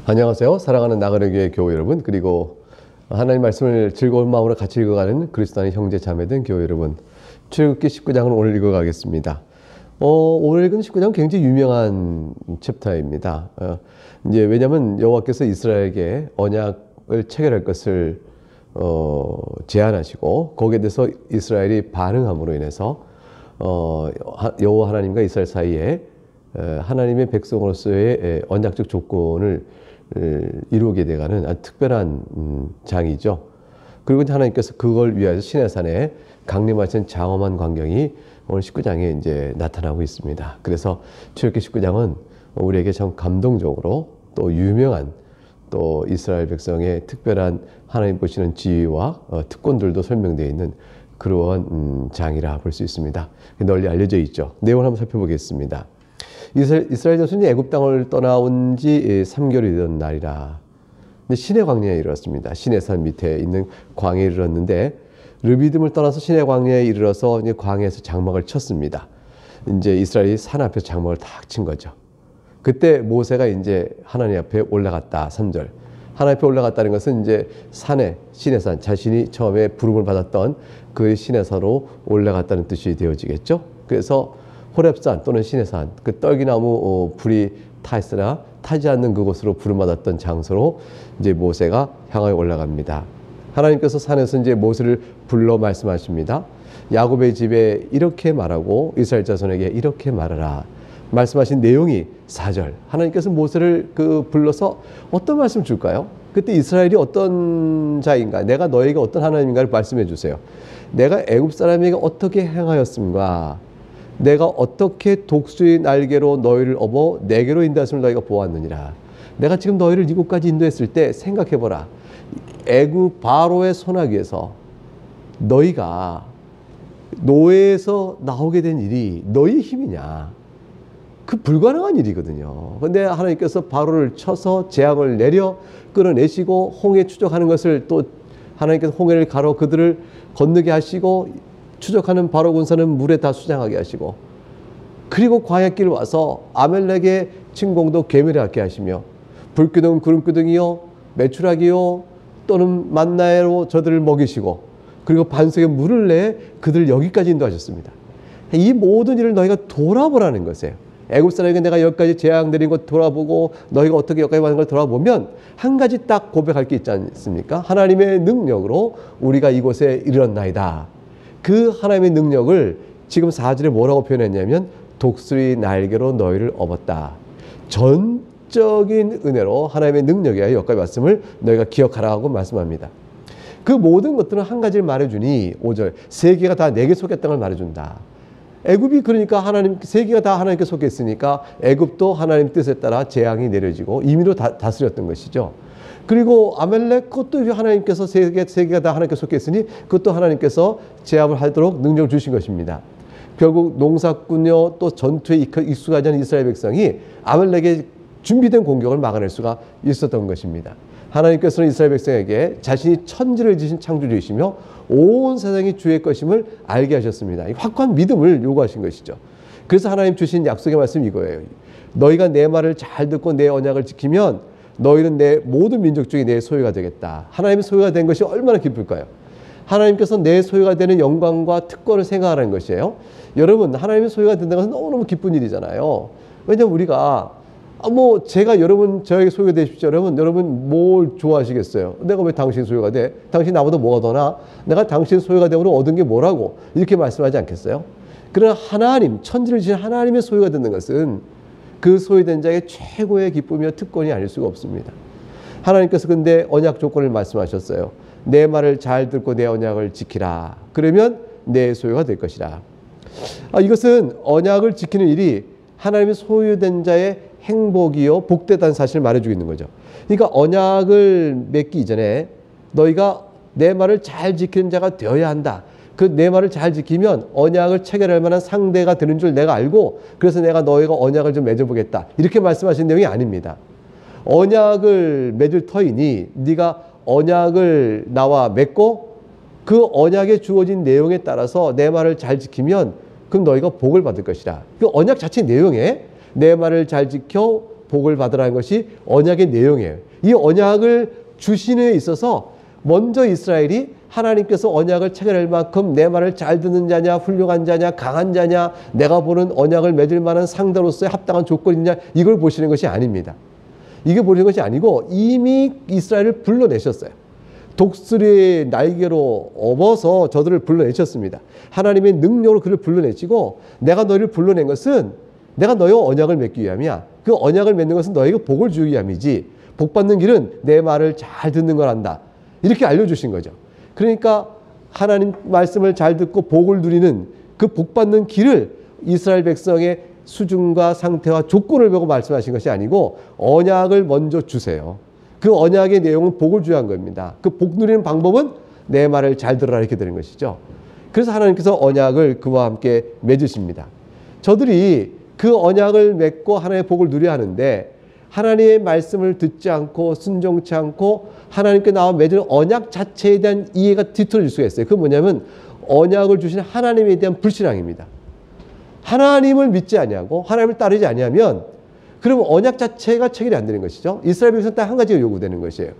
안녕하세요. 사랑하는 나그네 교회 교회 여러분, 그리고 하나님 말씀을 즐거운 마음으로 같이 읽어가는 그리스도 안의 형제 자매된 교회 여러분, 출애굽기 19장을 오늘 읽어가겠습니다. 오늘 읽은 19장은 굉장히 유명한 챕터입니다. 이제 왜냐하면 여호와께서 이스라엘에게 언약을 체결할 것을 제안하시고 거기에 대해서 이스라엘이 반응함으로 인해서 여호와 하나님과 이스라엘 사이에 하나님의 백성으로서의 언약적 조건을 이루게 돼가는 아주 특별한 장이죠. 그리고 하나님께서 그걸 위하여 시내산에 강림하신 장엄한 광경이 오늘 19장에 이제 나타나고 있습니다. 그래서 출애굽기 19장은 우리에게 참 감동적으로 또 유명한 또 이스라엘 백성의 특별한 하나님 보시는 지위와 특권들도 설명되어 있는 그러한 장이라 볼 수 있습니다. 널리 알려져 있죠. 내용을 한번 살펴보겠습니다. 이스라엘 자손이 애굽 땅을 떠나온 지 3개월이 된 날이라. 근데 시내 광야에 이르렀습니다. 시내산 밑에 있는 광야에 이르렀는데 르비딤을 떠나서 시내 광야에 이르러서 이제 광야에서 장막을 쳤습니다. 이제 이스라엘이 산 앞에서 장막을 탁 친 거죠. 그때 모세가 이제 하나님 앞에 올라갔다. 3절. 하나님 앞에 올라갔다는 것은 이제 산에, 시내산, 자신이 처음에 부름을 받았던 그 시내산으로 올라갔다는 뜻이 되어지겠죠. 그래서 호렙산 또는 시내산, 그 떨기나무 불이 타 있으나 타지 않는 그곳으로 부름받았던 장소로 이제 모세가 향하여 올라갑니다. 하나님께서 산에서 이제 모세를 불러 말씀하십니다. 야곱의 집에 이렇게 말하고 이스라엘 자손에게 이렇게 말하라. 말씀하신 내용이 4절. 하나님께서 모세를 불러서 어떤 말씀 줄까요? 그때 이스라엘이 어떤 자인가, 내가 너에게 어떤 하나님인가를 말씀해 주세요. 내가 애굽 사람에게 어떻게 행하였음과 내가 어떻게 독수리 날개로 너희를 업어 내게로 인도했음을 너희가 보았느니라. 내가 지금 너희를 이곳까지 인도했을 때 생각해보라. 애굽 바로의 손아귀에서 너희가 노예에서 나오게 된 일이 너희의 힘이냐? 그 불가능한 일이거든요. 그런데 하나님께서 바로를 쳐서 재앙을 내려 끌어내시고 홍해 추적하는 것을 또 하나님께서 홍해를 가로 그들을 건너게 하시고 추적하는 바로 군사는 물에 다 수장하게 하시고 그리고 광야길 와서 아멜렉의 침공도 괴멸하게 하시며 불기둥 구름기둥이요 메추라기요 또는 만나로 저들을 먹이시고 그리고 반석에 물을 내 그들을 여기까지 인도하셨습니다. 이 모든 일을 너희가 돌아보라는 것이에요. 애굽 사람에게 내가 여기까지 재앙 내린 것 돌아보고 너희가 어떻게 여기까지 왔는 걸 돌아보면 한 가지 딱 고백할 게 있지 않습니까? 하나님의 능력으로 우리가 이곳에 이르렀나이다. 그 하나님의 능력을 지금 4절에 뭐라고 표현했냐면 독수리 날개로 너희를 업었다. 전적인 은혜로 하나님의 능력에 여기까지 왔음을 너희가 기억하라고 말씀합니다. 그 모든 것들은 한 가지를 말해주니 5절 세계가 다 내게 속했다는 걸 말해준다. 애굽이 그러니까 하나님 세계가 다 하나님께 속했으니까 애굽도 하나님 뜻에 따라 재앙이 내려지고 임의로 다스렸던 것이죠. 그리고 아멜렉 그것도 하나님께서 세계가 다 하나님께 속했으니 그것도 하나님께서 제압을 하도록 능력을 주신 것입니다. 결국 농사꾼요 또 전투에 익숙하지 않은 이스라엘 백성이 아멜렉의 준비된 공격을 막아낼 수가 있었던 것입니다. 하나님께서는 이스라엘 백성에게 자신이 천지를 지신 창조주이시며 온 세상이 주의 것임을 알게 하셨습니다. 확고한 믿음을 요구하신 것이죠. 그래서 하나님 주신 약속의 말씀이 이거예요. 너희가 내 말을 잘 듣고 내 언약을 지키면 너희는 내 모든 민족 중에 내 소유가 되겠다. 하나님의 소유가 된 것이 얼마나 기쁠까요? 하나님께서 내 소유가 되는 영광과 특권을 생각하는 것이에요. 여러분 하나님의 소유가 된다는 것은 너무너무 기쁜 일이잖아요. 왜냐하면 우리가 제가 여러분 저에게 소유가 되십시오. 여러분 뭘 좋아하시겠어요? 내가 왜 당신 소유가 돼? 당신 나보다 뭐가 더 나? 내가 당신 소유가 되므로 얻은 게 뭐라고? 이렇게 말씀하지 않겠어요? 그러나 하나님, 천지를 지신 하나님의 소유가 되는 것은 그 소유된 자의 최고의 기쁨이며 특권이 아닐 수가 없습니다. 하나님께서 근데 언약 조건을 말씀하셨어요. 내 말을 잘 듣고 내 언약을 지키라. 그러면 내 소유가 될 것이라. 이것은 언약을 지키는 일이 하나님의 소유된 자의 행복이요 복되다는 사실을 말해주고 있는 거죠. 그러니까 언약을 맺기 이전에 너희가 내 말을 잘 지키는 자가 되어야 한다. 그 내 말을 잘 지키면 언약을 체결할 만한 상대가 되는 줄 내가 알고 그래서 내가 너희가 언약을 좀 맺어보겠다. 이렇게 말씀하신 내용이 아닙니다. 언약을 맺을 터이니 네가 언약을 나와 맺고 그 언약에 주어진 내용에 따라서 내 말을 잘 지키면 그럼 너희가 복을 받을 것이라. 그 언약 자체 내용에 내 말을 잘 지켜 복을 받으라는 것이 언약의 내용이에요. 이 언약을 주시는 데 있어서 먼저 이스라엘이 하나님께서 언약을 체결할 만큼 내 말을 잘 듣는 자냐, 훌륭한 자냐, 강한 자냐, 내가 보는 언약을 맺을 만한 상대로서의 합당한 조건이냐, 이걸 보시는 것이 아닙니다. 이게 보시는 것이 아니고 이미 이스라엘을 불러내셨어요. 독수리의 날개로 업어서 저들을 불러내셨습니다. 하나님의 능력으로 그를 불러내시고, 내가 너희를 불러낸 것은 내가 너희와 언약을 맺기 위함이야. 그 언약을 맺는 것은 너희에게 복을 주기 위함이지, 복 받는 길은 내 말을 잘 듣는 거란다. 이렇게 알려주신 거죠. 그러니까 하나님 말씀을 잘 듣고 복을 누리는 그 복 받는 길을 이스라엘 백성의 수준과 상태와 조건을 보고 말씀하신 것이 아니고 언약을 먼저 주세요. 그 언약의 내용은 복을 주한 겁니다. 그 복 누리는 방법은 내 말을 잘 들으라, 이렇게 되는 것이죠. 그래서 하나님께서 언약을 그와 함께 맺으십니다. 저들이 그 언약을 맺고 하나님의 복을 누려야 하는데, 하나님의 말씀을 듣지 않고 순종치 않고 하나님께 나와 맺은 언약 자체에 대한 이해가 뒤틀어질 수가 있어요. 그건 뭐냐면 언약을 주신 하나님에 대한 불신앙입니다. 하나님을 믿지 아니하고 하나님을 따르지 아니하면, 그러면 언약 자체가 체결이 안 되는 것이죠. 이스라엘 백성은 딱 한 가지가 요구되는 것이에요.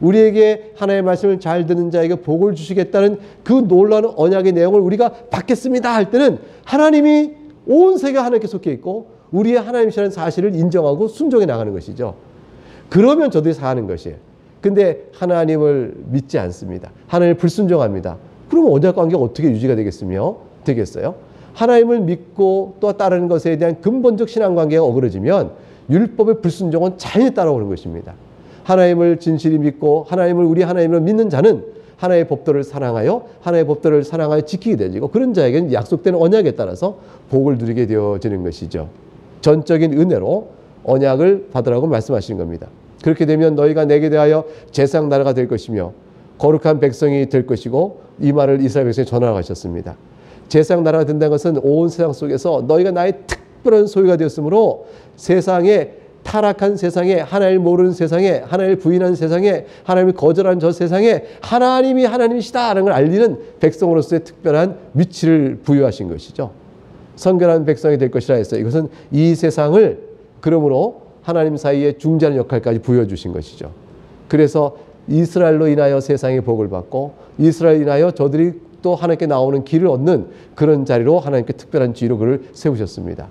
우리에게 하나님의 말씀을 잘 듣는 자에게 복을 주시겠다는 그 놀라운 언약의 내용을 우리가 받겠습니다 할 때는, 하나님이 온 세계가 하나님께 속해 있고 우리의 하나님이시라는 사실을 인정하고 순종해 나가는 것이죠. 그러면 저들이 사는 것이에요. 근데 하나님을 믿지 않습니다. 하나님을 불순종합니다. 그러면 언약 관계가 어떻게 유지가 되겠어요? 하나님을 믿고 또 따르는 것에 대한 근본적 신앙관계가 어그러지면 율법의 불순종은 자연히 따라오는 것입니다. 하나님을 진실히 믿고 하나님을 우리 하나님을 믿는 자는 하나님의 법도를 사랑하여 지키게 되지고, 그런 자에게는 약속된 언약에 따라서 복을 누리게 되어지는 것이죠. 전적인 은혜로 언약을 받으라고 말씀하시는 겁니다. 그렇게 되면 너희가 내게 대하여 제사장 나라가 될 것이며 거룩한 백성이 될 것이고, 이 말을 이스라엘 백성에 전하셨습니다. 제사장 나라가 된다는 것은 온 세상 속에서 너희가 나의 특별한 소유가 되었으므로, 세상에 타락한 세상에, 하나님을 모르는 세상에, 하나님을 부인하는 세상에, 하나님을 거절하는 저 세상에 하나님이 하나님이시다라는 걸 알리는 백성으로서의 특별한 위치를 부여하신 것이죠. 성결한 백성이 될 것이라 했어요. 이것은 이 세상을 그러므로 하나님 사이에 중재하는 역할까지 부여주신 것이죠. 그래서 이스라엘로 인하여 세상의 복을 받고, 이스라엘로 인하여 저들이 또 하나님께 나오는 길을 얻는 그런 자리로 하나님께 특별한 지위로 그를 세우셨습니다.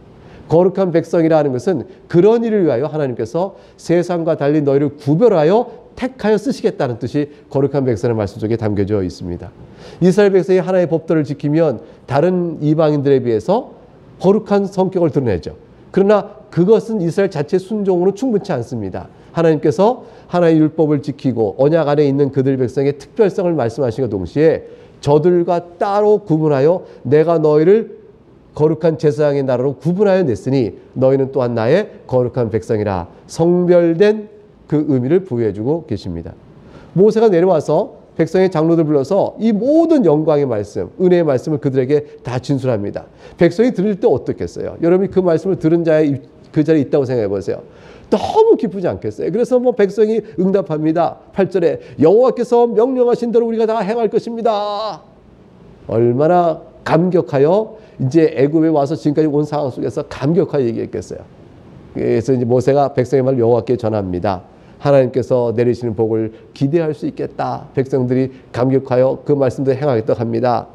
거룩한 백성이라 하는 것은 그런 일을 위하여 하나님께서 세상과 달리 너희를 구별하여 택하여 쓰시겠다는 뜻이 거룩한 백성의 말씀 속에 담겨져 있습니다. 이스라엘 백성이 하나의 법도를 지키면 다른 이방인들에 비해서 거룩한 성격을 드러내죠. 그러나 그것은 이스라엘 자체 순종으로 충분치 않습니다. 하나님께서 하나의 율법을 지키고 언약 안에 있는 그들 백성의 특별성을 말씀하시는 동시에 저들과 따로 구분하여 내가 너희를 거룩한 제사장의 나라로 구분하여 냈으니 너희는 또한 나의 거룩한 백성이라, 성별된 그 의미를 부여해주고 계십니다. 모세가 내려와서 백성의 장로들 불러서 이 모든 영광의 말씀, 은혜의 말씀을 그들에게 다 진술합니다. 백성이 들을 때 어떻겠어요? 여러분이 그 말씀을 들은 자의 그 자리에 있다고 생각해 보세요. 너무 기쁘지 않겠어요? 그래서 백성이 응답합니다. 8절에 여호와께서 명령하신 대로 우리가 다 행할 것입니다. 얼마나 감격하여 이제 애굽에 와서 지금까지 온 상황 속에서 감격하여 얘기했겠어요. 그래서 이제 모세가 백성의 말을 여호와께 전합니다. 하나님께서 내리시는 복을 기대할 수 있겠다. 백성들이 감격하여 그 말씀대로 행하겠다고 합니다.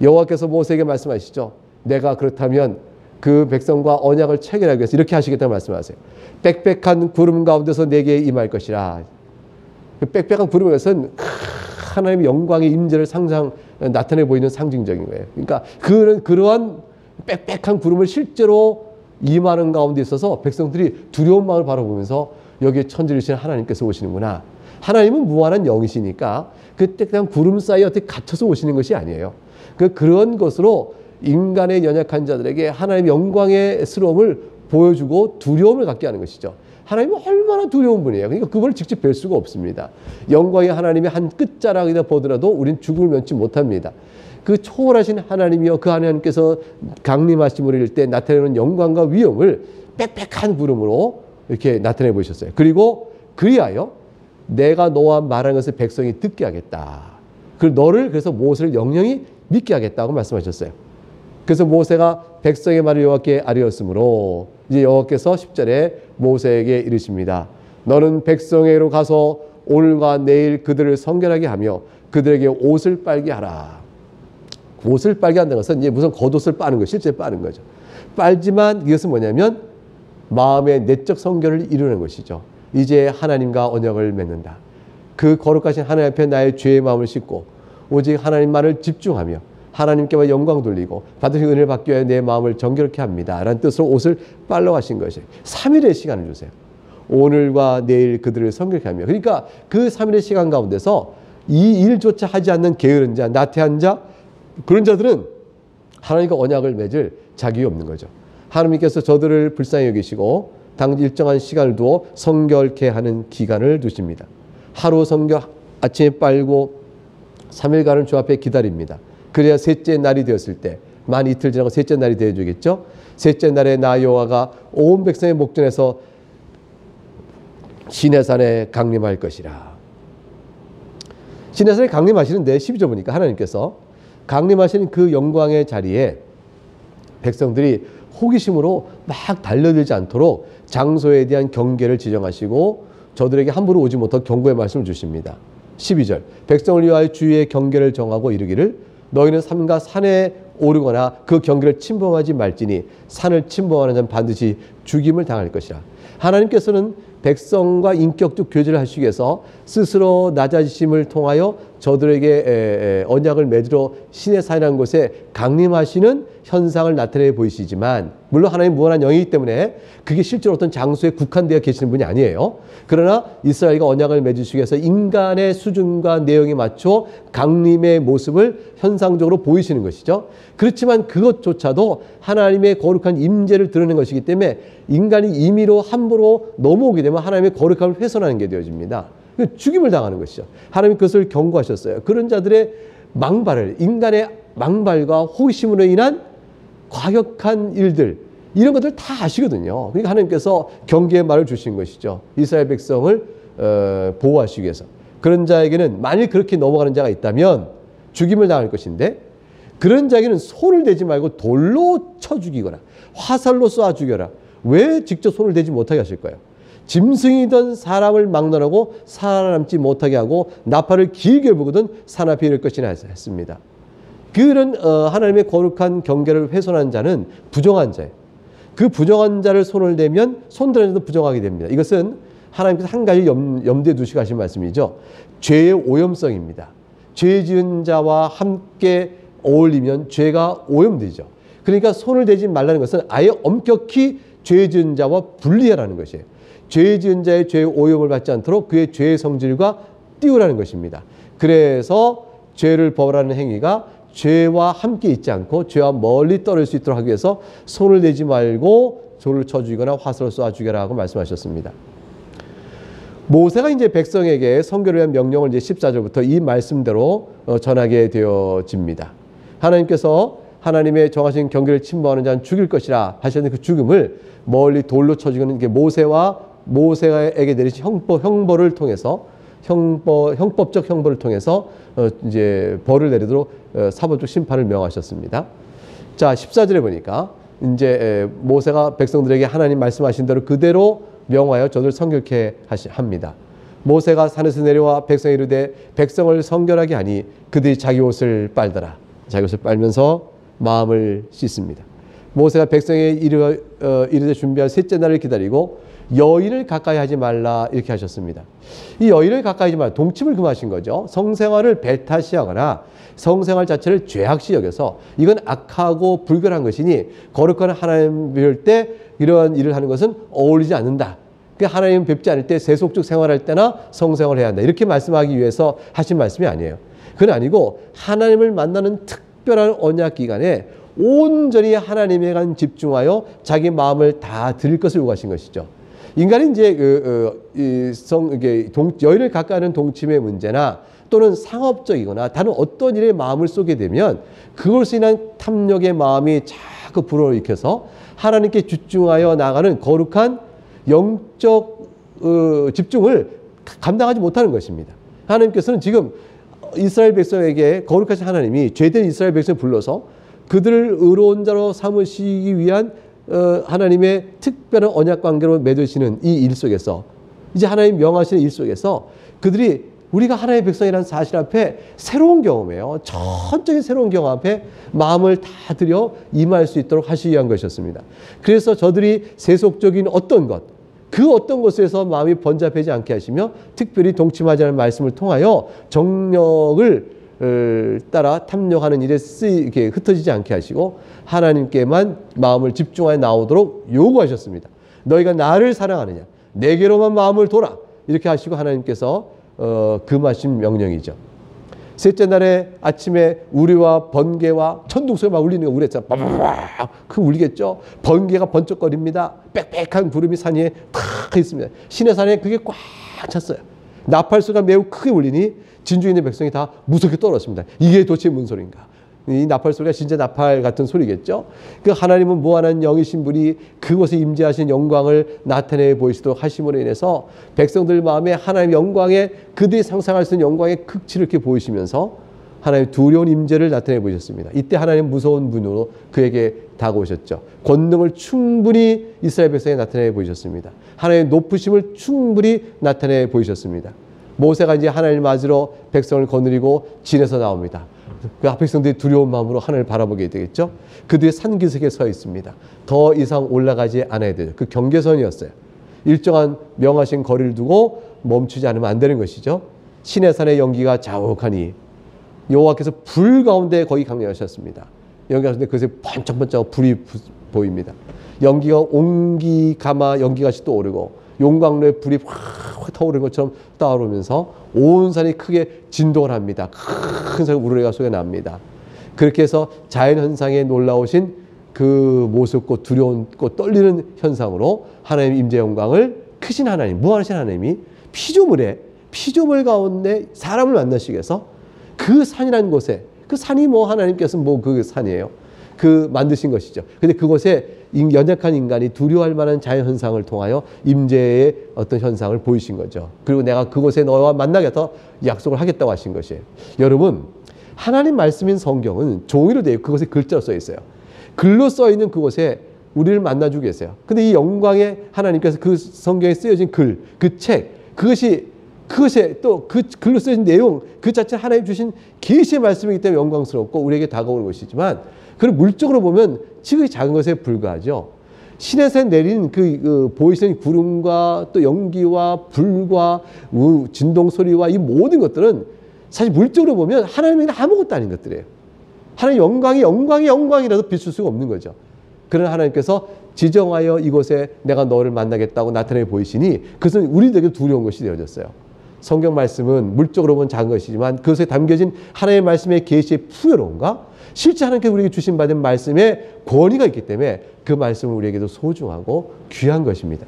여호와께서 모세에게 말씀하시죠. 내가 그렇다면 그 백성과 언약을 체결하기 위해서 이렇게 하시겠다고 말씀하세요. 빽빽한 구름 가운데서 내게 임할 것이라. 그 빽빽한 구름에서는 하나님의 영광의 임재를 나타내 보이는 상징적인 거예요. 그러니까 그러한 빽빽한 구름을 실제로 임하는 가운데 있어서 백성들이 두려운 마음을 바라보면서 여기에 천지르신 하나님께서 오시는구나. 하나님은 무한한 영이시니까 그 빽빽한 구름 사이에 어떻게 갇혀서 오시는 것이 아니에요. 그런 것으로 인간의 연약한 자들에게 하나님의 영광의 스러움을 보여주고 두려움을 갖게 하는 것이죠. 하나님은 얼마나 두려운 분이에요. 그러니까 그걸 직접 뵐 수가 없습니다. 영광의 하나님의 한 끝자락이다 보더라도 우린 죽음을 면치 못합니다. 그 초월하신 하나님이여, 그 하나님께서 강림하심을 이룰 때 나타내는 영광과 위엄을 빽빽한 구름으로 이렇게 나타내 보셨어요. 그리고 그리하여 내가 너와 말한 것을 백성이 듣게 하겠다. 너를 그래서 모세를 영영히 믿게 하겠다고 말씀하셨어요. 그래서 모세가 백성의 말을 여호와께 아뢰었으므로 이제 여호와께서 10절에 모세에게 이르십니다. 너는 백성에게로 가서 오늘과 내일 그들을 성결하게 하며 그들에게 옷을 빨게 하라. 옷을 빨게 한다는 것은 이제 무슨 겉옷을 빠는 거, 실제 빠는 거죠. 빨지만 이것은 뭐냐면 마음의 내적 성결을 이루는 것이죠. 이제 하나님과 언약을 맺는다. 그 거룩하신 하나님 앞에 나의 죄의 마음을 싣고 오직 하나님만을 집중하며 하나님께만 영광 돌리고 받으신 은혜를 받기 위해 내 마음을 정결케 합니다. 라는 뜻으로 옷을 빨러 가신 것이 3일의 시간을 주세요. 오늘과 내일 그들을 성결케 하며. 그러니까 그 3일의 시간 가운데서 이 일조차 하지 않는 게으른 자, 나태한 자, 그런 자들은 하나님과 언약을 맺을 자격이 없는 거죠. 하나님께서 저들을 불쌍히 여기시고 당 일정한 시간을 두어 성결케 하는 기간을 두십니다. 하루 성결, 아침에 빨고 3일간을 주 앞에 기다립니다. 그래야 셋째 날이 되었을 때, 만 이틀 지나고 셋째 날이 되어주겠죠. 셋째 날에 나 여호와가 온 백성의 목전에서 시내산에 강림할 것이라. 시내산에 강림하시는데 12절 보니까 하나님께서 강림하시는 그 영광의 자리에 백성들이 호기심으로 막 달려들지 않도록 장소에 대한 경계를 지정하시고 저들에게 함부로 오지 못하고 경고의 말씀을 주십니다. 12절 백성을 위하여 주위의 경계를 정하고 이르기를 너희는 삼가 산에 오르거나 그 경계를 침범하지 말지니 산을 침범하는 자는 반드시 죽임을 당할 것이라. 하나님께서는 백성과 인격적 교제를 하시기 위해서 스스로 낮아지심을 통하여 저들에게 언약을 맺으러 시내산이라는 곳에 강림하시는 현상을 나타내 보이시지만, 물론 하나님 무한한 영이기 때문에 그게 실제로 어떤 장소에 국한되어 계시는 분이 아니에요. 그러나 이스라엘과 언약을 맺으시기 위해서 인간의 수준과 내용에 맞춰 강림의 모습을 현상적으로 보이시는 것이죠. 그렇지만 그것조차도 하나님의 거룩한 임재를 드러내는 것이기 때문에 인간이 임의로 함부로 넘어오게 되면 하나님의 거룩함을 훼손하는 게 되어집니다. 죽임을 당하는 것이죠. 하나님이 그것을 경고하셨어요. 그런 자들의 망발을, 인간의 망발과 호기심으로 인한 과격한 일들, 이런 것들 다 아시거든요. 그러니까 하나님께서 경계의 말을 주신 것이죠. 이스라엘 백성을 보호하시기 위해서. 그런 자에게는 만일 그렇게 넘어가는 자가 있다면 죽임을 당할 것인데, 그런 자에게는 손을 대지 말고 돌로 쳐 죽이거나 화살로 쏴 죽여라. 왜 직접 손을 대지 못하게 하실까요? 짐승이든 사람을 막론하고 살아남지 못하게 하고 나팔을 길게 불거든 산앞에 이를 것이나 했습니다. 그런 하나님의 거룩한 경계를 훼손한 자는 부정한 자예요. 그 부정한 자를 손을 대면 손들은 자도 부정하게 됩니다. 이것은 하나님께서 한 가지 염두에 두시고 하신 말씀이죠. 죄의 오염성입니다. 죄 지은 자와 함께 어울리면 죄가 오염되죠. 그러니까 손을 대지 말라는 것은 아예 엄격히 죄 지은 자와 분리하라는 것이에요. 죄 지은 자의 죄의 오염을 받지 않도록 그의 죄의 성질과 띄우라는 것입니다. 그래서 죄를 벌하는 행위가 죄와 함께 있지 않고 죄와 멀리 떨어질 수 있도록 하기 위해서 손을 대지 말고 돌을 쳐 죽이거나 화살을 쏴 죽여라고 말씀하셨습니다. 모세가 이제 백성에게 성결을 위한 명령을 이제 14절부터 이 말씀대로 전하게 되어집니다. 하나님께서 하나님의 정하신 경계를 침범하는 자는 죽일 것이라 하셨는데 그 죽음을 멀리 돌로 쳐 죽이는 게 모세에게 내리신 형벌을 통해서 형법적 형벌을 통해서 이제 벌을 내리도록 사법적 심판을 명하셨습니다. 자, 14절에 보니까 이제 모세가 백성들에게 하나님 말씀하신 대로 그대로 명하여 저들 성결케 합니다. 모세가 산에서 내려와 백성에 이르되 백성을 성결하게 하니 그들이 자기 옷을 빨더라. 자기 옷을 빨면서 마음을 씻습니다. 모세가 백성에 이르되 준비한 셋째 날을 기다리고 여인을 가까이 하지 말라 이렇게 하셨습니다. 이 여인을 가까이 하지 말라, 동침을 금하신 거죠. 성생활을 배타시하거나 성생활 자체를 죄악시 여겨서 이건 악하고 불결한 것이니 거룩한 하나님 뵐 때 이러한 일을 하는 것은 어울리지 않는다. 그러니까 하나님 뵙지 않을 때 세속적 생활할 때나 성생활을 해야 한다. 이렇게 말씀하기 위해서 하신 말씀이 아니에요. 그건 아니고 하나님을 만나는 특별한 언약 기간에 온전히 하나님에 간 집중하여 자기 마음을 다 드릴 것을 요구하신 것이죠. 인간이 이제 여인을 가까이 하는 동침의 문제나 또는 상업적이거나 다른 어떤 일에 마음을 쏘게 되면 그것으로 인한 탐욕의 마음이 자꾸 불어일으켜서 하나님께 집중하여 나가는 거룩한 영적 집중을 감당하지 못하는 것입니다. 하나님께서는 지금 이스라엘 백성에게 거룩하신 하나님이 죄된 이스라엘 백성을 불러서 그들을 의로운 자로 삼으시기 위한 하나님의 특별한 언약 관계로 맺으시는 이 일 속에서, 이제 하나님 명하시는 일 속에서 그들이 우리가 하나님의 백성이라는 사실 앞에 새로운 경험이에요. 전적인 새로운 경험 앞에 마음을 다 들여 임할 수 있도록 하시기 위한 것이었습니다. 그래서 저들이 세속적인 어떤 것, 그 어떤 것에서 마음이 번잡하지 않게 하시며 특별히 동침하지 않은 말씀을 통하여 정력을 따라 탐욕하는 일에 이렇게 흩어지지 않게 하시고 하나님께만 마음을 집중하여 나오도록 요구하셨습니다. 너희가 나를 사랑하느냐, 내게로만 마음을 돌아, 이렇게 하시고 하나님께서 금하신 명령이죠. 셋째 날에 아침에 우리와 번개와 천둥소리 막 울리는 거 우렸잖아. 빠바바바 그 울리겠죠. 번개가 번쩍거립니다. 빽빽한 구름이 산 위에 탁 있습니다. 시내 산에 그게 꽉 찼어요. 나팔소리가 매우 크게 울리니 진주에 있는 백성이 다 무섭게 떨었습니다. 이게 도대체 무슨 소리인가? 이 나팔 소리가 진짜 나팔 같은 소리겠죠. 그 하나님은 무한한 영이신 분이 그곳에 임재하신 영광을 나타내 보이시도록 하심으로 인해서 백성들 마음에 하나님의 영광에, 그들이 상상할 수 있는 영광의 극치를 이렇게 보이시면서 하나님의 두려운 임재를 나타내 보이셨습니다. 이때 하나님 무서운 분으로 그에게 다가오셨죠. 권능을 충분히 이스라엘 백성에 나타내 보이셨습니다. 하나님의 높으심을 충분히 나타내 보이셨습니다. 모세가 이제 하나님을 맞으러 백성을 거느리고 진에서 나옵니다. 그 백성들이 두려운 마음으로 하늘을 바라보게 되겠죠. 그들이 산기슭에 서 있습니다. 더 이상 올라가지 않아야 되죠. 그 경계선이었어요. 일정한 명하신 거리를 두고 멈추지 않으면 안 되는 것이죠. 시내산의 연기가 자욱하니 여호와께서 불 가운데 거기 강림하셨습니다. 연기 가운데 그것에 번쩍번쩍 불이 보입니다. 연기가 옹기 가마 연기같이 또 오르고 용광로에 불이 확 타오르는 것처럼 떠오르면서 온 산이 크게 진동을 합니다. 큰 우르레가 소리가 납니다. 그렇게 해서 자연현상에 놀라우신 그 모습고 두려운고 떨리는 현상으로 하나님의 임재 영광을, 크신 하나님, 무한하신 하나님이 피조물 가운데 사람을 만나시기 위해서 그 산이라는 곳에, 그 산이 뭐 하나님께서 뭐 그 산이에요. 그 만드신 것이죠. 근데 그곳에 연약한 인간이 두려워할 만한 자연현상을 통하여 임재의 어떤 현상을 보이신 거죠. 그리고 내가 그곳에 너와 만나겠다 약속을 하겠다고 하신 것이에요. 여러분, 하나님 말씀인 성경은 종이로 되어 있고 그곳에 글자로 써 있어요. 글로 써 있는 그곳에 우리를 만나주고 계세요. 근데 이 영광의 하나님께서 그 성경에 쓰여진 글, 그 책, 그것에 또 그 글로 쓰여진 내용, 그 자체 하나님 주신 계시의 말씀이기 때문에 영광스럽고 우리에게 다가오는 것이지만, 그걸 물적으로 보면 지극히 작은 것에 불과하죠. 신에서 내린 그 보이시는 구름과 또 연기와 불과 진동 소리와 이 모든 것들은 사실 물적으로 보면 하나님에게 아무것도 아닌 것들이에요. 하나님 영광이라도 비출 수가 없는 거죠. 그러나 하나님께서 지정하여 이곳에 내가 너를 만나겠다고 나타내 보이시니 그것은 우리들에게 두려운 것이 되어졌어요. 성경 말씀은 물적으로 보면 작은 것이지만 그것에 담겨진 하나님의 말씀의 계시의 풍요로움과 실제 하나님께서 우리에게 주신 받은 말씀의 권위가 있기 때문에 그 말씀은 우리에게도 소중하고 귀한 것입니다.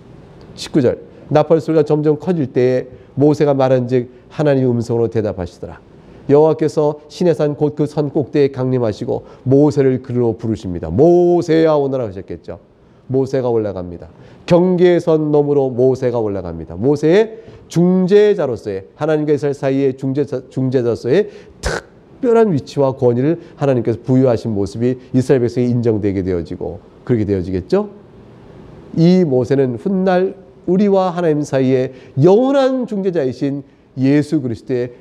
19절, 나팔 소리가 점점 커질 때에 모세가 말한즉 하나님의 음성으로 대답하시더라. 여호와께서 시내산 곧 그 산 꼭대기에 강림하시고 모세를 그리로 부르십니다. 모세야 오너라 하셨겠죠. 모세가 올라갑니다. 경계선 너머로 모세가 올라갑니다. 모세의 중재자로서의, 하나님과 이스라엘 사이의 중재자로서의 특별한 위치와 권위를 하나님께서 부여하신 모습이 이스라엘 백성이 인정되게 되어지고 그렇게 되어지겠죠. 이 모세는 훗날 우리와 하나님 사이에 영원한 중재자이신 예수 그리스도의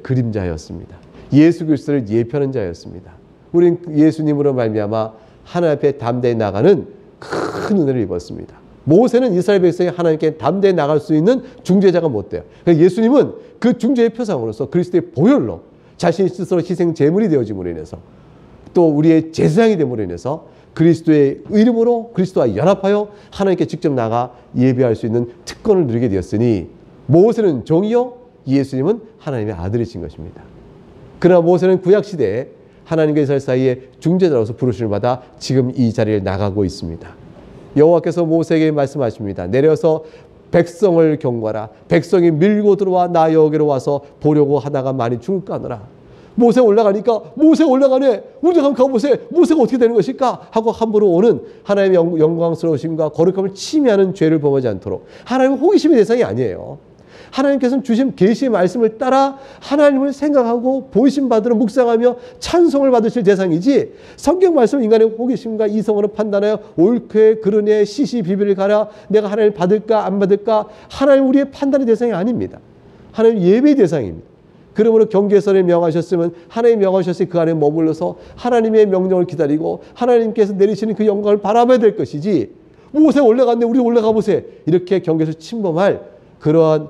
그림자였습니다. 예수 그리스도를 예표하는 자였습니다. 우리는 예수님으로 말미암아 하나님 앞에 담대히 나가는 큰 은혜를 입었습니다. 모세는 이스라엘 백성이 하나님께 담대히 나갈 수 있는 중재자가 못 돼요. 예수님은 그 중재의 표상으로서 그리스도의 보혈로 자신이 스스로 희생 제물이 되어짐으로 인해서 또 우리의 제사장이 됨으로 인해서 그리스도의 이름으로 그리스도와 연합하여 하나님께 직접 나가 예배할 수 있는 특권을 누리게 되었으니 모세는 종이요 예수님은 하나님의 아들이신 것입니다. 그러나 모세는 구약시대에 하나님과 이스라엘 사이에 중재자로서 부르심을 받아 지금 이 자리를 나가고 있습니다. 여호와께서 모세에게 말씀하십니다. 내려서 백성을 경고하라. 백성이 밀고 들어와 나 여기로 와서 보려고 하다가 많이 죽을까 하노라. 모세 올라가니까 모세 올라가네. 우리가 한번 가보세. 모세가 어떻게 되는 것일까? 하고 함부로 오는 하나님의 영광스러우심과 거룩함을 침해하는 죄를 범하지 않도록 하나님은 호기심의 대상이 아니에요. 하나님께서는 주신 계시의 말씀을 따라 하나님을 생각하고 보이심받으러 묵상하며 찬송을 받으실 대상이지, 성경 말씀을 인간의 호기심과 이성으로 판단하여 옳게 그러네 시시비비를 가라 내가 하나님을 받을까 안 받을까, 하나님 우리의 판단의 대상이 아닙니다. 하나님 예배의 대상입니다. 그러므로 경계선에 명하셨으면 하나님 명하셨으니 그 안에 머물러서 하나님의 명령을 기다리고 하나님께서 내리시는 그 영광을 바라봐야 될 것이지, 모세 올라갔네 우리 올라가 보세, 이렇게 경계에서 침범할 그러한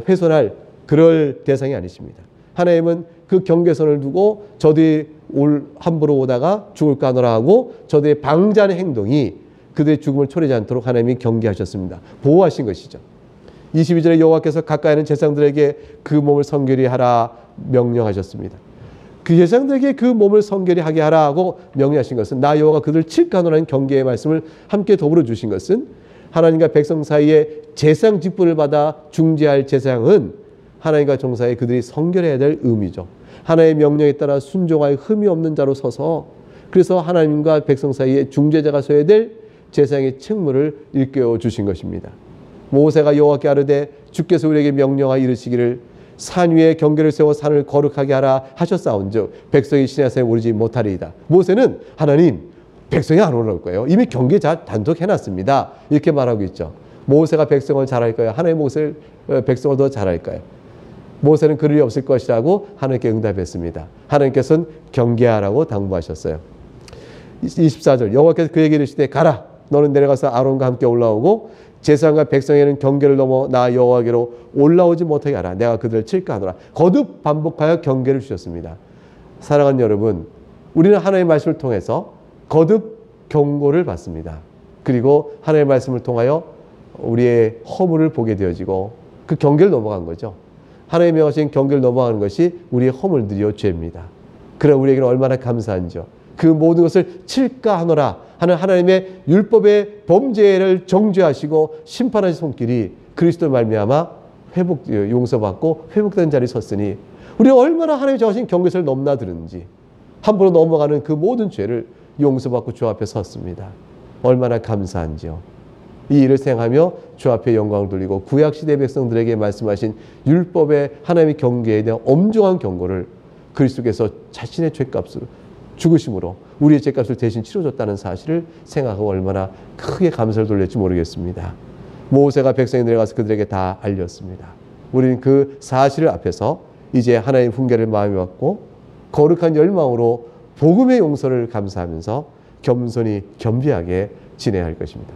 훼손할 그럴 대상이 아니십니다. 하나님은 그 경계선을 두고 저들이 함부로 오다가 죽을까 하노라 하고 저들의 방자한 행동이 그들의 죽음을 초래하지 않도록 하나님이 경계하셨습니다. 보호하신 것이죠. 22절에 여호와께서 가까이 있는 제사장들에게 그 몸을 성결히 하라 명령하셨습니다. 그 제사장들에게 그 몸을 성결히 하게 하라 하고 명령하신 것은 나 여호와가 그들을 칠까 하노라는 경계의 말씀을 함께 더불어 주신 것은, 하나님과 백성 사이에 제사장 직분을 받아 중재할 제사장은 하나님과 종 사이에 그들이 성결해야 될 의미죠. 하나님의 명령에 따라 순종하여 흠이 없는 자로 서서, 그래서 하나님과 백성 사이에 중재자가 서야 될 제사장의 책무를 일깨워 주신 것입니다. 모세가 여호와께 아뢰되 주께서 우리에게 명령하여 이르시기를 산 위에 경계를 세워 산을 거룩하게 하라 하셨사온즉 백성이 시내산에 오르지 못하리이다. 모세는 하나님 백성이 안 올라올 거예요. 이미 경계 단속 해놨습니다. 이렇게 말하고 있죠. 모세가 백성을 잘할까요? 하나님 백성을 더 잘할까요? 모세는 그럴 리 없을 것이라고 하나님께 응답했습니다. 하나님께서는 경계하라고 당부하셨어요. 24절 여호와께서 그에게 이르시되 가라 너는 내려가서 아론과 함께 올라오고 제사장과 백성에는 경계를 넘어 나 여호와께로 올라오지 못하게 하라. 내가 그들을 칠까 하노라. 거듭 반복하여 경계를 주셨습니다. 사랑하는 여러분, 우리는 하나님의 말씀을 통해서 거듭 경고를 받습니다. 그리고 하나님의 말씀을 통하여 우리의 허물을 보게 되어지고 그 경계를 넘어간 거죠. 하나님이 명하신 경계를 넘어가는 것이 우리의 허물들이요 죄입니다. 그래 우리에게는 얼마나 감사한지요. 그 모든 것을 칠까 하노라 하는 하나님의 율법의 범죄를 정죄하시고 심판하신 손길이 그리스도를 말미암아 용서받고 회복된 자리에 섰으니 우리가 얼마나 하나님이 정하신 경계선을 넘나드는지, 함부로 넘어가는 그 모든 죄를 용서받고 주 앞에 섰습니다. 얼마나 감사한지요. 이 일을 생각하며 주 앞에 영광을 돌리고 구약시대 백성들에게 말씀하신 율법의 하나님의 경계에 대한 엄중한 경고를 그리스도께서 자신의 죄값으로 죽으심으로 우리의 죄값을 대신 치러줬다는 사실을 생각하고 얼마나 크게 감사를 돌릴지 모르겠습니다. 모세가 백성이 내려가서 그들에게 다 알렸습니다. 우리는 그 사실을 앞에서 이제 하나님의 훈계를 마음에 받고 거룩한 열망으로 복음의 용서를 감사하면서 겸손히 겸비하게 지내야 할 것입니다.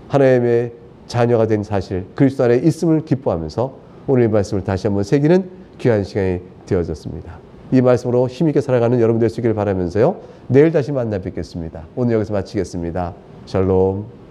하나님의 자녀가 된 사실, 그리스도 안에 있음을 기뻐하면서 오늘 이 말씀을 다시 한번 새기는 귀한 시간이 되어졌습니다. 이 말씀으로 힘있게 살아가는 여러분 되시길 바라면서요. 내일 다시 만나 뵙겠습니다. 오늘 여기서 마치겠습니다. 샬롬.